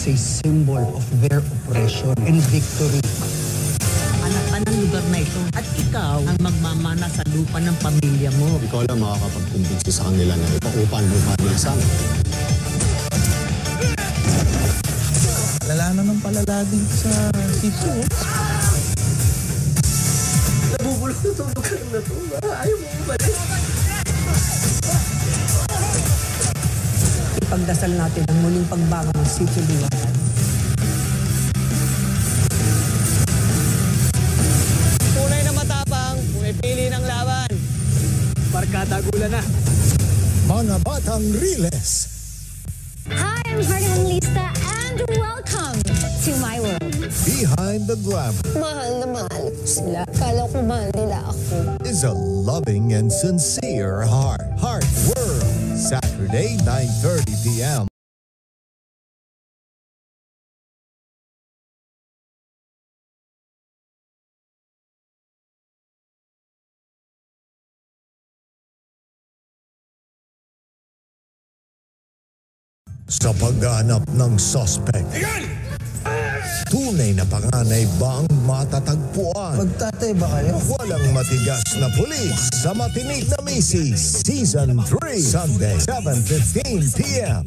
as a symbol of their oppression and victory. Anak ka ng lugar na ito at ikaw ang magmamana sa lupa ng pamilya mo. Ikaw lang makakapagkumbinsi sa kanila na ipaupan lupa nila sa amin. Lala na ng palala din sa sitio. Nabubulok na itong lugar na ito. Ayaw mo umalis. Ipagdasal natin ang muling pagbago ng Sitio Liwanag. Tunay na matapang, pumipili ng laban. Barkada gula na. Mga Batang Riles. Hi, I'm Hardy Manglista and welcome to my world. Behind the glamour Mahal na mahal ko sila. Kala ko mahal nila ako. is a loving and sincere heart. Heart World. Saturday, 9:30 p.m. Sa paghahanap ng suspect. Tunay na panganay ba ang matatagpuan? Magtatay ba kayo? Walang matigas na pulis sa Matinik na Misis Season 3 Sunday 7:15 p.m.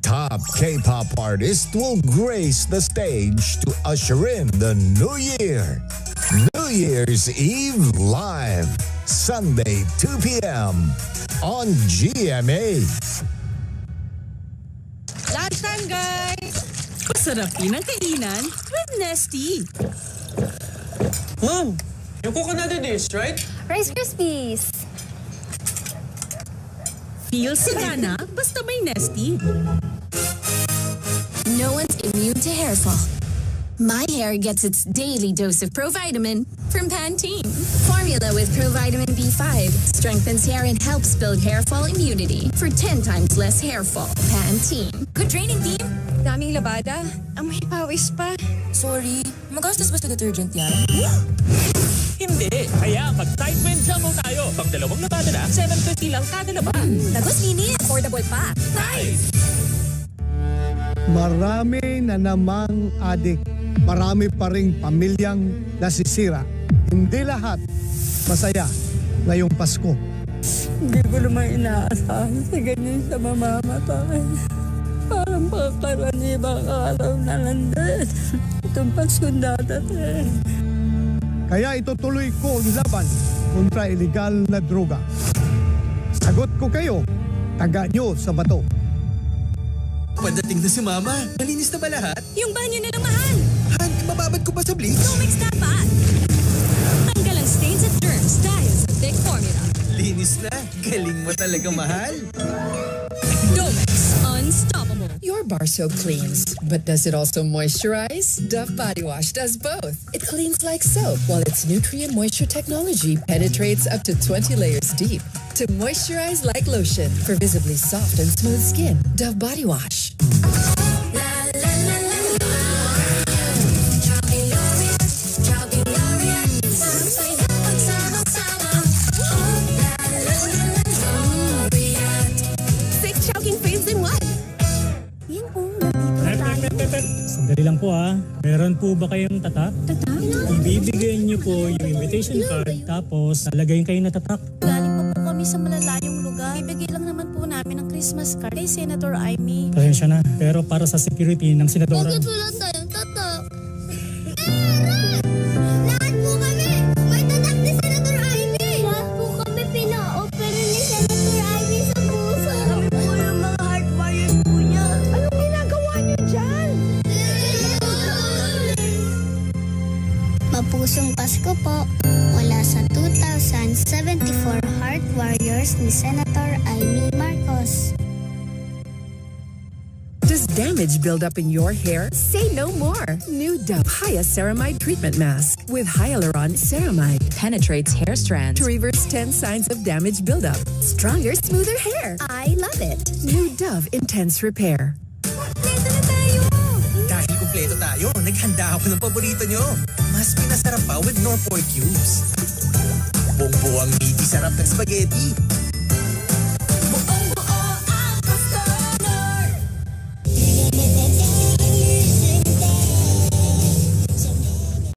Top K-pop artist will grace the stage to usher in the New Year. New Year's Eve live Sunday 2 p.m. on GMA. Lunchtime, guys! Masarapin ang kainan with Nesty. Mom, yung coconut dish, right? Rice Krispies. Feel sigana, basta may Nesty. No one's immune to hair fall. My hair gets its daily dose of Provitamin from Pantene. Formula with Provitamin B5 strengthens hair and helps build hair fall immunity for 10 times less hair fall. Pantene. Good training, team! Daming labada. Amoy pawis pa. Sorry, magastos ba sa detergent yan? Hindi. Kaya mag-Type-Win Jumbo tayo. Pang dalawang labada na, 750 lang kada laban. Tagos linis. Affordable pa. Nice! Marami na namang adik. Marami pa ring pamilyang nasisira. Hindi lahat masaya ngayong Pasko. Hindi ko naman inaasahan sa ganyan sa mamamatay. Parang pagkaraniwang araw na landas. Itong Paskong dadating. Kaya itutuloy ko ang laban kontra illegal na droga. Sagot ko kayo, taga nyo sa bato. Padating na si Mama. Malinis na ba lahat? Yung banyo na lang, mahal. Han, mababad ko ba sa bleach? Comex dapat. Tanggal ang stains at germs dahil sa thick formula. Linis na. Galing mo talaga, mahal. Comex, unstoppable. Your bar soap cleans, but does it also moisturize? Dove Body Wash does both. It cleans like soap, while its nutrient moisture technology penetrates up to 20 layers deep to moisturize like lotion for visibly soft and smooth skin. Dove Body Wash. Sandali lang po Meron po ba kayong tatak? Tatak? Ibibigay niyo po yung invitation card tapos lalagay kayo na tatak. Galing pa po kami sa malalayong lugar. Ibigay lang naman po namin ang Christmas card kay Senator Amy. Pasensya na, pero para sa security ng senadora. Bakit wala tayong tatak? Lahat po kami! May tatak ni Senator Amy! Lahat po kami pina-opera ni Senator Amy sa puso. Kami po yung mga heart warriors po niya. Anong ginagawa niyo dyan? Mapusong Pasko po mula sa 2074 Heart Warriors ni Senator Amy Marcos. Does damage build up in your hair? Say no more. New Dove Hyaluronic Treatment Mask with Hyaluron Ceramide penetrates hair strands to reverse 10 signs of damage buildup. Stronger, smoother hair. I love it. New Dove Intense Repair. Dahil kumpleto tayo, naghanda ako ng paborito nyo. Mas pinasarap pa with Norfolk Cubes. Buong-buwang meaty sarap ng spaghetti.